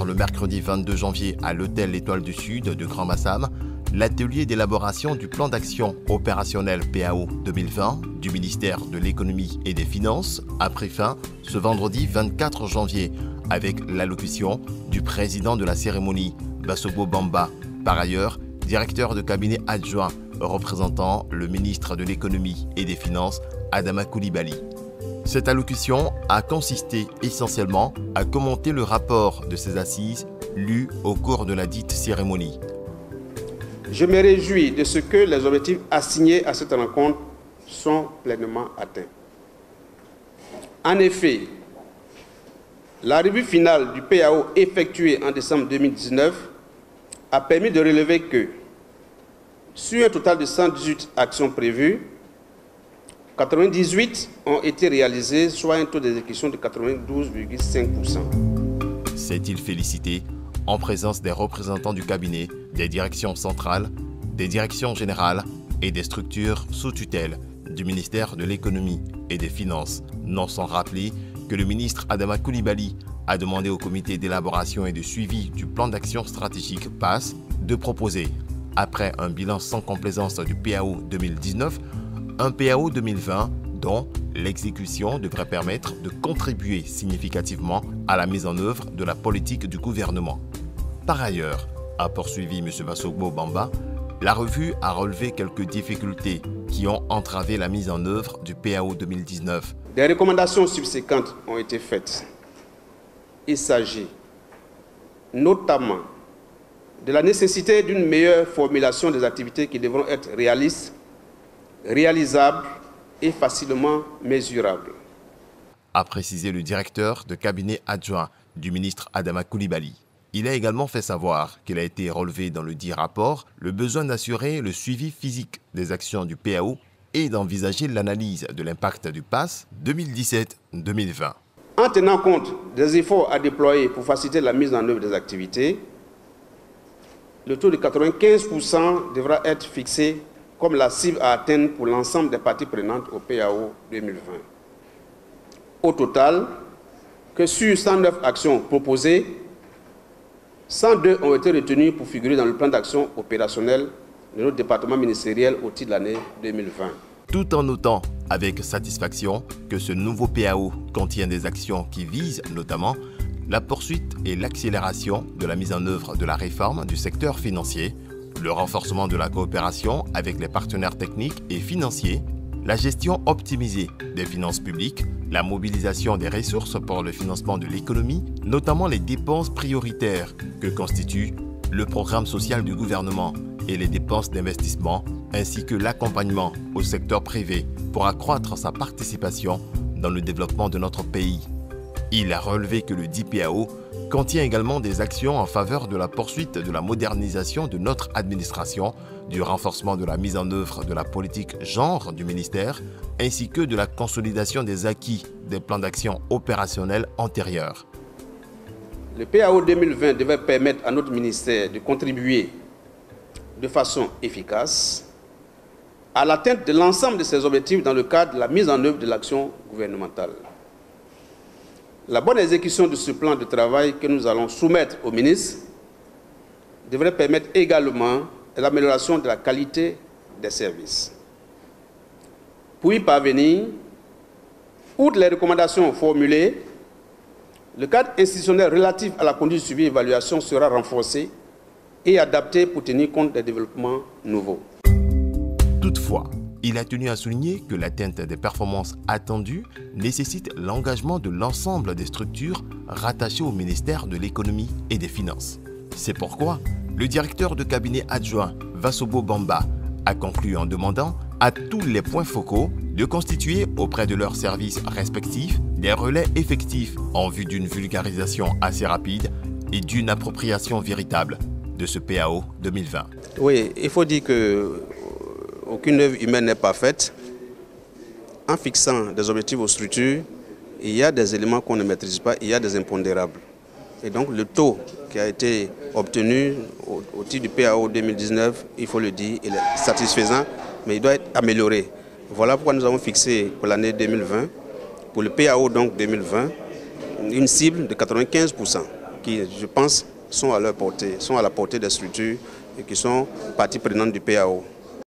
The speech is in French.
le mercredi 22 janvier à l'hôtel L'Étoile du Sud de Grand Massam, l'atelier d'élaboration du plan d'action opérationnel PAO 2020 du ministère de l'Économie et des Finances a pris fin ce vendredi 24 janvier avec l'allocution du président de la cérémonie, Bassogo Bamba, par ailleurs directeur de cabinet adjoint représentant le ministre de l'Économie et des Finances, Adama Coulibaly. Cette allocution a consisté essentiellement à commenter le rapport de ces assises lu au cours de la dite cérémonie. Je me réjouis de ce que les objectifs assignés à cette rencontre sont pleinement atteints. En effet, la revue finale du PAO effectuée en décembre 2019 a permis de relever que, sur un total de 118 actions prévues, 98 ont été réalisées, soit un taux d'exécution de 92,5%. S'est-il félicité en présence des représentants du cabinet, des directions centrales, des directions générales et des structures sous tutelle du ministère de l'Économie et des Finances, non sans rappeler que le ministre Adama Coulibaly a demandé au comité d'élaboration et de suivi du plan d'action stratégique PAS de proposer, après un bilan sans complaisance du PAO 2019, un PAO 2020 dont l'exécution devrait permettre de contribuer significativement à la mise en œuvre de la politique du gouvernement. Par ailleurs, a poursuivi M. Bassogo Bamba, la revue a relevé quelques difficultés qui ont entravé la mise en œuvre du PAO 2019. Des recommandations subséquentes ont été faites. Il s'agit notamment de la nécessité d'une meilleure formulation des activités qui devront être réalistes, réalisables et facilement mesurables. A précisé le directeur de cabinet adjoint du ministre Adama Coulibaly. Il a également fait savoir qu'il a été relevé dans le dit rapport le besoin d'assurer le suivi physique des actions du PAO et d'envisager l'analyse de l'impact du PAS 2017-2020. En tenant compte des efforts à déployer pour faciliter la mise en œuvre des activités, le taux de 95% devra être fixé comme la cible à atteindre pour l'ensemble des parties prenantes au PAO 2020. Au total, que sur 109 actions proposées, 102 ont été retenues pour figurer dans le plan d'action opérationnel de notre département ministériel au titre de l'année 2020. Tout en notant avec satisfaction que ce nouveau PAO contient des actions qui visent notamment la poursuite et l'accélération de la mise en œuvre de la réforme du secteur financier, le renforcement de la coopération avec les partenaires techniques et financiers, la gestion optimisée des finances publiques, la mobilisation des ressources pour le financement de l'économie, notamment les dépenses prioritaires que constituent le programme social du gouvernement et les dépenses d'investissement, ainsi que l'accompagnement au secteur privé pour accroître sa participation dans le développement de notre pays. Il a relevé que le dit PAO contient également des actions en faveur de la poursuite de la modernisation de notre administration, du renforcement de la mise en œuvre de la politique genre du ministère, ainsi que de la consolidation des acquis des plans d'action opérationnels antérieurs. Le PAO 2020 devait permettre à notre ministère de contribuer de façon efficace à l'atteinte de l'ensemble de ses objectifs dans le cadre de la mise en œuvre de l'action gouvernementale. La bonne exécution de ce plan de travail que nous allons soumettre au ministre devrait permettre également l'amélioration de la qualité des services. Pour y parvenir, outre les recommandations formulées, le cadre institutionnel relatif à la conduite de suivi et évaluation sera renforcé et adapté pour tenir compte des développements nouveaux. Toutefois, il a tenu à souligner que l'atteinte des performances attendues nécessite l'engagement de l'ensemble des structures rattachées au ministère de l'Économie et des Finances. C'est pourquoi le directeur de cabinet adjoint Bassogo Bamba a conclu en demandant à tous les points focaux de constituer auprès de leurs services respectifs des relais effectifs en vue d'une vulgarisation assez rapide et d'une appropriation véritable de ce PAO 2020. Oui, il faut dire que aucune œuvre humaine n'est parfaite. En fixant des objectifs aux structures, il y a des éléments qu'on ne maîtrise pas, il y a des impondérables. Et donc le taux qui a été obtenu au titre du PAO 2019, il faut le dire, il est satisfaisant, mais il doit être amélioré. Voilà pourquoi nous avons fixé pour l'année 2020, pour le PAO donc 2020, une cible de 95%, qui, je pense, sont à leur portée, sont à la portée des structures et qui sont partie prenante du PAO.